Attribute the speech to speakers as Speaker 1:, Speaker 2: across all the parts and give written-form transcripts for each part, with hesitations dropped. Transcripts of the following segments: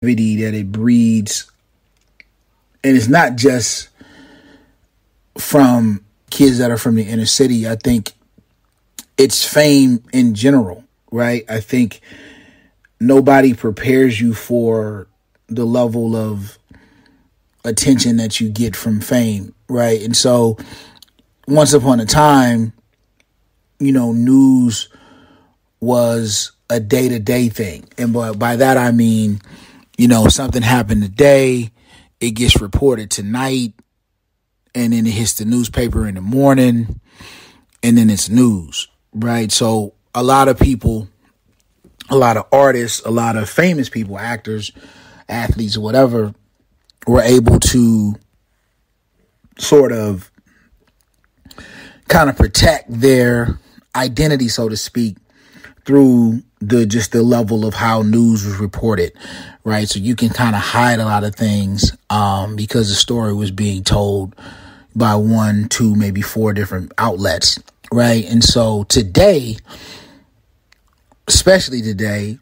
Speaker 1: that it breeds. And it's not just from kids that are from the inner city. I think it's fame in general, right? I think nobody prepares you for the level of attention that you get from fame, right? And so once upon a time, news was a day-to-day thing. And by that, I mean, something happened today, it gets reported tonight, and then it hits the newspaper in the morning, and then it's news, right? So a lot of people, a lot of artists, a lot of famous people, actors, athletes, or whatever, were able to sort of kind of protect their identity, so to speak, through the level of how news was reported, right? So you can kind of hide a lot of things because the story was being told by 1, 2, maybe 4 different outlets, right? And so today, especially today,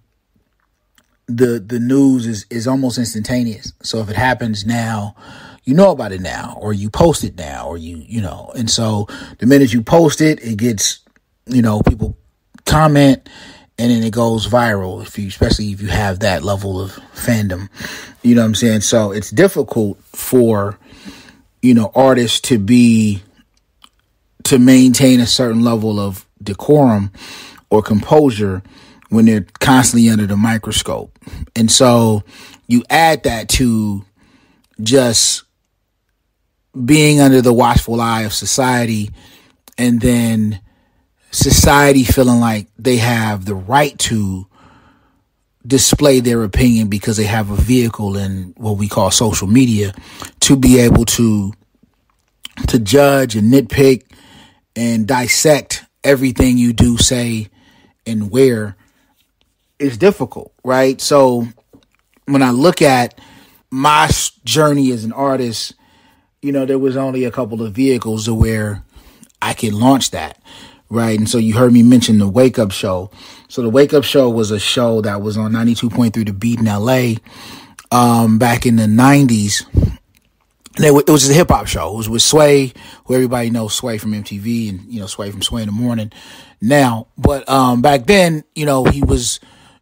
Speaker 1: the news is almost instantaneous. So if it happens now, you know about it now, or you post it now, or and so the minute you post it, it gets, people comment, and then it goes viral, especially if you have that level of fandom, you know what I'm saying? So it's difficult for, artists to maintain a certain level of decorum or composure when they're constantly under the microscope. And so you add that to just being under the watchful eye of society, and then society feeling like they have the right to display their opinion because they have a vehicle in what we call social media to be able to judge and nitpick and dissect everything you do, say, and wear. Is difficult, right? So when I look at my journey as an artist, there was only a couple of vehicles to where I could launch that, right? And so you heard me mention the Wake Up Show. So the Wake Up Show was a show that was on 92.3 The Beat in LA back in the 90s. And it was just a hip hop show. It was with Sway, who everybody knows Sway from MTV, and, Sway from Sway in the Morning now. But back then, he was,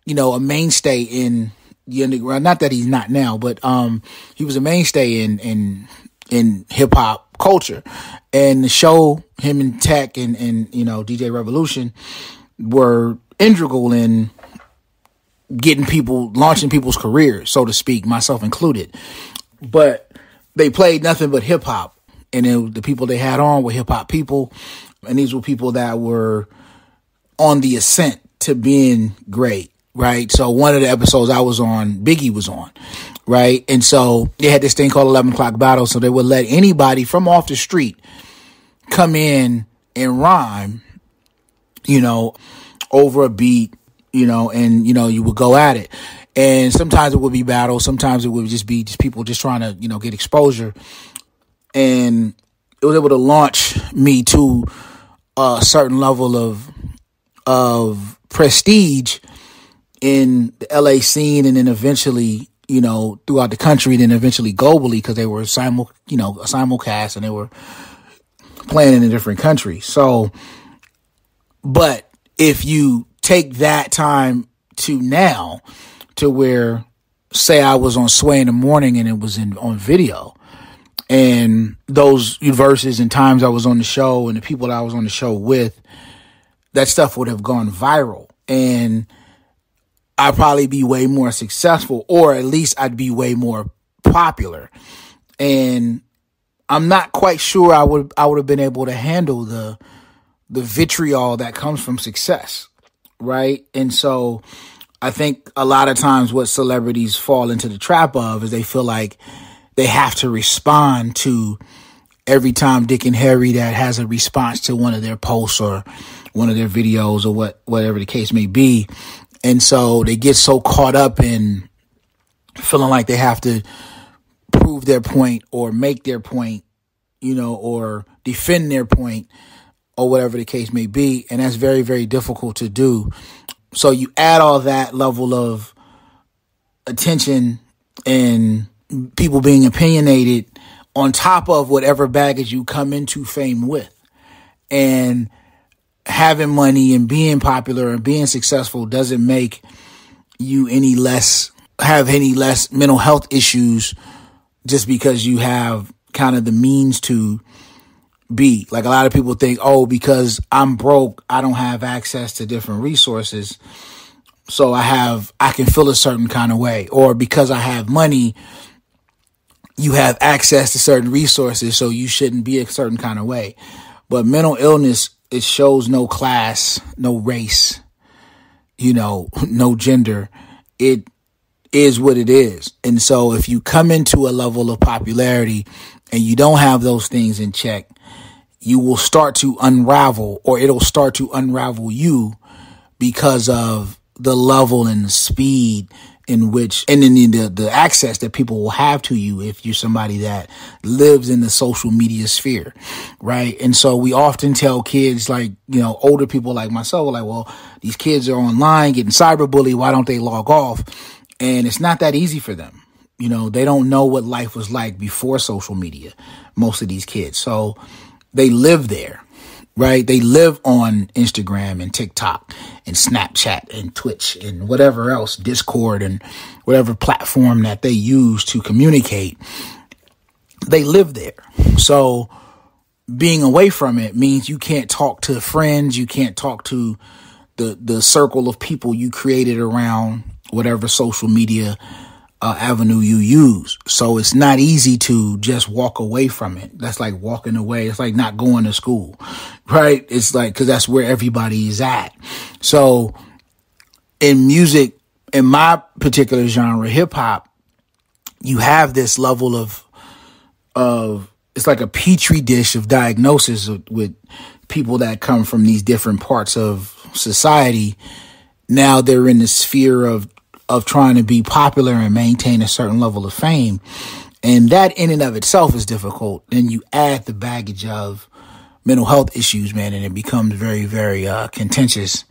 Speaker 1: a mainstay in the underground. Not that he's not now, but he was a mainstay in hip hop culture. And the show, him and Tech and DJ Revolution were integral in launching people's careers, so to speak, myself included. But they played nothing but hip hop, and the people they had on were hip hop people, and these were people that were on the ascent to being great, right? So one of the episodes I was on, Biggie was on, right? And so they had this thing called 11 o'clock battle, so they would let anybody from off the street come in and rhyme, over a beat, and, you would go at it. And sometimes it would be battle. Sometimes it would just be people just trying to, get exposure. And it was able to launch me to a certain level of prestige in the LA scene, and then eventually, throughout the country, and then eventually globally, because they were a simulcast, and they were playing in a different country. So, but if you take that time to now, to where, say I was on Sway in the Morning and it was on video, and those verses and times I was on the show and the people that I was on the show with, that stuff would have gone viral, and I'd probably be way more successful, or at least I'd be way more popular. And I'm not quite sure I would have been able to handle the vitriol that comes from success, right? And so I think a lot of times what celebrities fall into the trap of is they feel like they have to respond to every Tom, Dick, and Harry that has a response to one of their posts or one of their videos, or whatever the case may be. And so they get so caught up in feeling like they have to prove their point or make their point, or defend their point, or whatever the case may be. And that's very, very difficult to do. So you add all that level of attention and people being opinionated on top of whatever baggage you come into fame with. And having money and being popular and being successful doesn't make you have any less mental health issues just because you have kind of the means to be. Like, a lot of people think, oh, because I'm broke, I don't have access to different resources, so I can feel a certain kind of way. Or because I have money, you have access to certain resources, so you shouldn't be a certain kind of way. But mental illness, it shows no class, no race, no gender. It is what it is. And so if you come into a level of popularity and you don't have those things in check, you will start to unravel, or it'll start to unravel you, because of the level and the speed in which, and then the access that people will have to you if you're somebody that lives in the social media sphere, right? And so we often tell kids, like, older people like myself, like, well, these kids are online getting cyberbullied, why don't they log off? And it's not that easy for them. They don't know what life was like before social media, most of these kids. So they live there, right? They live on Instagram and TikTok and Snapchat and Twitch and whatever else, Discord and whatever platform that they use to communicate. They live there. So being away from it means you can't talk to friends. You can't talk to the circle of people you created around whatever social media avenue you use. So it's not easy to just walk away from it. That's like walking away. It's like not going to school, right? It's like, because that's where everybody is at. So in music, in my particular genre, hip hop, you have this level of it's like a petri dish of diagnosis with people that come from these different parts of society. Now they're in the sphere of trying to be popular and maintain a certain level of fame. And that in and of itself is difficult. Then you add the baggage of mental health issues, man, and it becomes very, very contentious,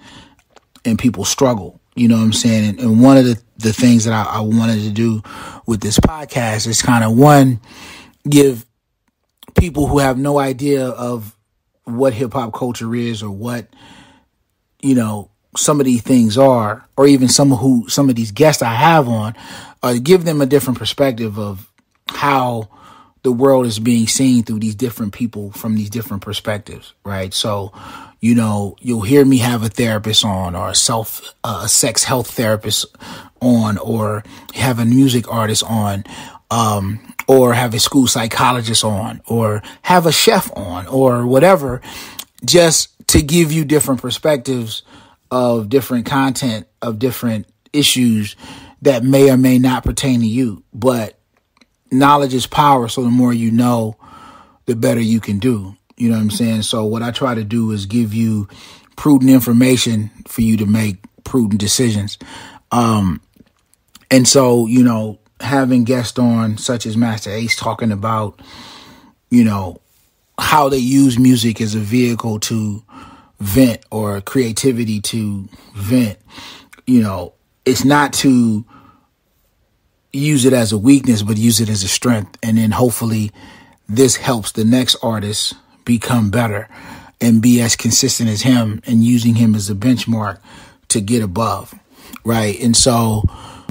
Speaker 1: and people struggle. You know what I'm saying? And one of the things that I wanted to do with this podcast is kind of, one, give people who have no idea of what hip hop culture is, or what, some of these things are, or even some of these guests I have on, give them a different perspective of how the world is being seen through these different people from these different perspectives, right? So, you'll hear me have a therapist on, or a sex health therapist on, or have a music artist on, or have a school psychologist on, or have a chef on, or whatever, just to give you different perspectives of different content, of different issues that may or may not pertain to you. But knowledge is power, so the more you know, the better you can do. You know what I'm saying? So what I try to do is give you prudent information for you to make prudent decisions. And so, having guests on such as Masta Ace talking about, how they use music as a vehicle to vent, or creativity to vent, it's not to use it as a weakness, but use it as a strength. And then hopefully this helps the next artist become better and be as consistent as him, and using him as a benchmark to get above, right? And so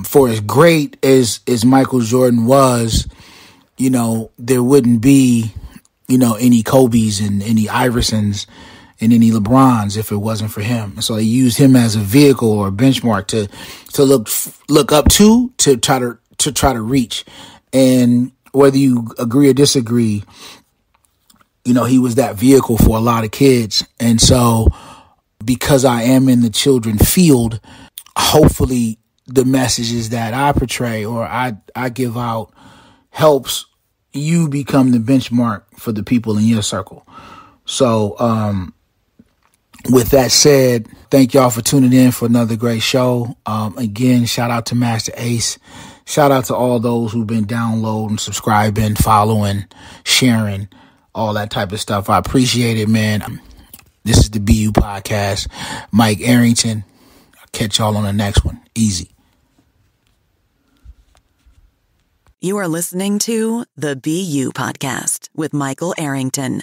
Speaker 1: for as great as Michael Jordan was, there wouldn't be, any Kobe's and any Iversons and any LeBrons if it wasn't for him. So they used him as a vehicle or a benchmark to look up to try to reach. And whether you agree or disagree, he was that vehicle for a lot of kids. And so because I am in the children field, hopefully the messages that I portray or I give out helps you become the benchmark for the people in your circle. So, with that said, thank y'all for tuning in for another great show. Again, shout out to Masta Ace. Shout out to all those who've been downloading, subscribing, following, sharing, all that type of stuff. I appreciate it, man. This is the BU Podcast. Mike Arrington. I'll catch y'all on the next one. Easy.
Speaker 2: You are listening to the BU Podcast with Michael Arrington,